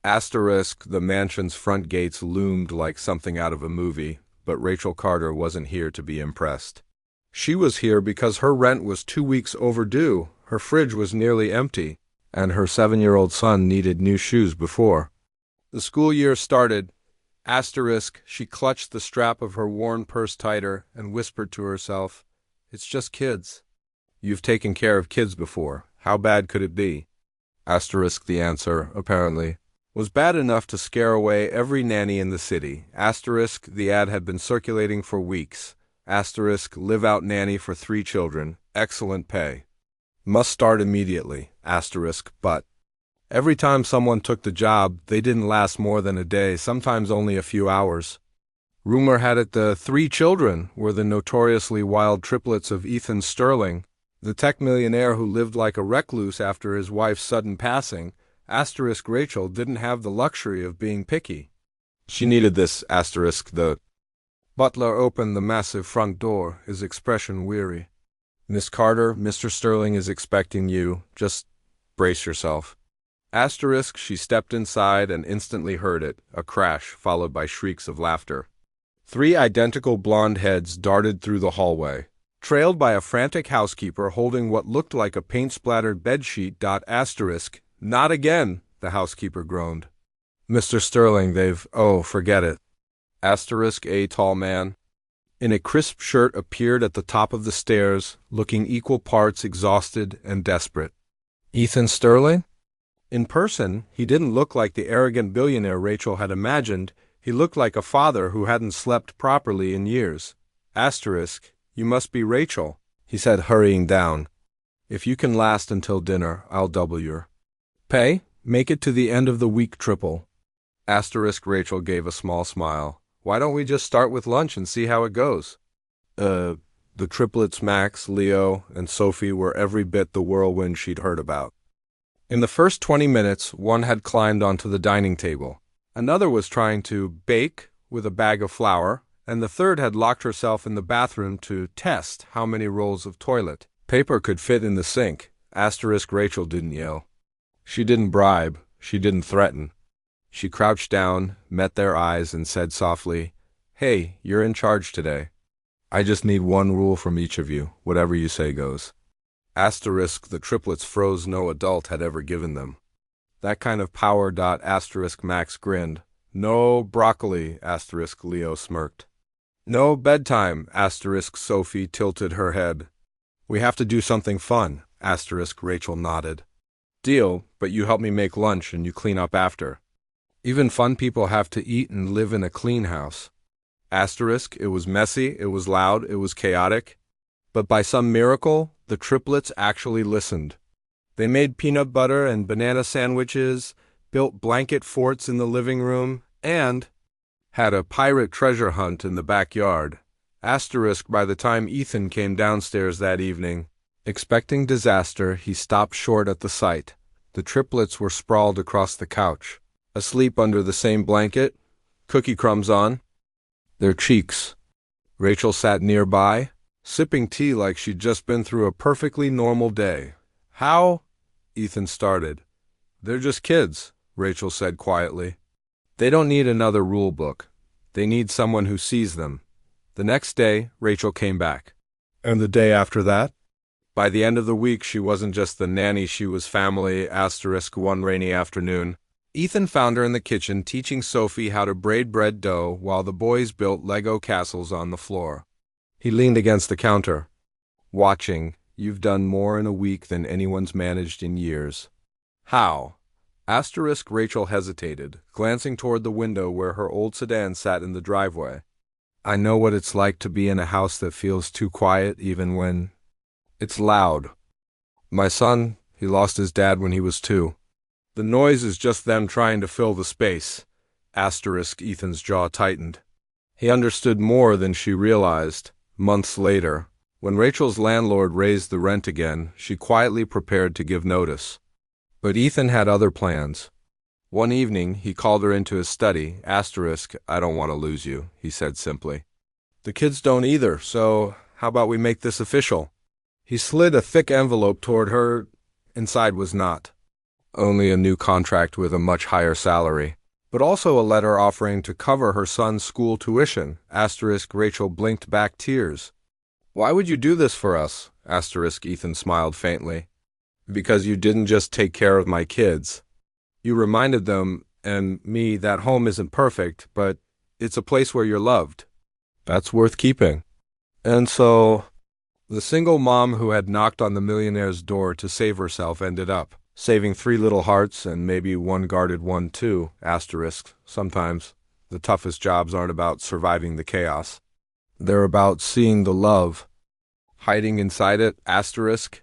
Asterisk, the mansion's front gates loomed like something out of a movie, but Rachel Carter wasn't here to be impressed. She was here because her rent was 2 weeks overdue, her fridge was nearly empty, and her 7-year-old son needed new shoes before the school year started. Asterisk, she clutched the strap of her worn purse tighter and whispered to herself, "It's just kids." "You've taken care of kids before. How bad could it be?" Asterisk, the answer, apparently, was bad enough to scare away every nanny in the city. Asterisk, the ad had been circulating for weeks. Asterisk, live-out nanny for 3 children. Excellent pay. Must start immediately. Asterisk, but every time someone took the job, they didn't last more than a day, sometimes only a few hours. Rumor had it the 3 children were the notoriously wild triplets of Ethan Sterling, the tech millionaire who lived like a recluse after his wife's sudden passing. Asterisk, Rachel didn't have the luxury of being picky. She needed this. Asterisk, the butler opened the massive front door, his expression weary. "Miss Carter, Mr. Sterling is expecting you. Just brace yourself." Asterisk, she stepped inside and instantly heard it, a crash followed by shrieks of laughter. 3 identical blonde heads darted through the hallway, trailed by a frantic housekeeper holding what looked like a paint-splattered bedsheet. Asterisk, "Not again," the housekeeper groaned. "Mr. Sterling, forget it." Asterisk, a tall man in a crisp shirt appeared at the top of the stairs, looking equal parts exhausted and desperate. Ethan Sterling? In person, he didn't look like the arrogant billionaire Rachel had imagined. He looked like a father who hadn't slept properly in years. Asterisk, "You must be Rachel," he said, hurrying down. "If you can last until dinner, I'll double your pay. Make it to the end of the week triple." Asterisk, Rachel gave a small smile. "Why don't we just start with lunch and see how it goes?" The triplets Max, Leo, and Sophie were every bit the whirlwind she'd heard about. In the first 20 minutes, one had climbed onto the dining table. Another was trying to bake with a bag of flour, and the third had locked herself in the bathroom to test how many rolls of toilet paper could fit in the sink. Asterisk, Rachel didn't yell. She didn't bribe. She didn't threaten. She crouched down, met their eyes, and said softly, "Hey, you're in charge today. I just need one rule from each of you. Whatever you say goes." Asterisk, the triplets froze. No adult had ever given them that kind of power. Asterisk, Max grinned. "No broccoli." Asterisk, Leo smirked. "No bedtime." Asterisk, Sophie tilted her head. "We have to do something fun." Asterisk, Rachel nodded. "Deal, but you help me make lunch and you clean up after. Even fun people have to eat and live in a clean house." Asterisk, it was messy, it was loud, it was chaotic. But by some miracle, the triplets actually listened. They made peanut butter and banana sandwiches, built blanket forts in the living room, and had a pirate treasure hunt in the backyard. Asterisk, by the time Ethan came downstairs that evening, expecting disaster, he stopped short at the sight. The triplets were sprawled across the couch, asleep under the same blanket, cookie crumbs on their cheeks. Rachel sat nearby, sipping tea like she'd just been through a perfectly normal day. "How?" Ethan started. "They're just kids," Rachel said quietly. "They don't need another rule book. They need someone who sees them." The next day, Rachel came back. And the day after that? By the end of the week, she wasn't just the nanny, she was family. Asterisk, one rainy afternoon, Ethan found her in the kitchen teaching Sophie how to braid bread dough while the boys built Lego castles on the floor. He leaned against the counter, watching. "You've done more in a week than anyone's managed in years." "How?" Asterisk, Rachel hesitated, glancing toward the window where her old sedan sat in the driveway. "I know what it's like to be in a house that feels too quiet even when it's loud. My son, he lost his dad when he was 2. The noise is just them trying to fill the space." Asterisk, Ethan's jaw tightened. He understood more than she realized. Months later, when Rachel's landlord raised the rent again, she quietly prepared to give notice. But Ethan had other plans. One evening, he called her into his study. Asterisk, "I don't want to lose you," he said simply. "The kids don't either, so how about we make this official?" He slid a thick envelope toward her. Inside was not only a new contract with a much higher salary, but also a letter offering to cover her son's school tuition. Asterisk Rachel blinked back tears. Why would you do this for us? Asterisk Ethan smiled faintly. Because you didn't just take care of my kids. You reminded them and me that home isn't perfect, but it's a place where you're loved. That's worth keeping. And so, the single mom who had knocked on the millionaire's door to save herself ended up saving 3 little hearts and maybe one guarded one too. Asterisk. Sometimes the toughest jobs aren't about surviving the chaos. They're about seeing the love hiding inside it. Asterisk.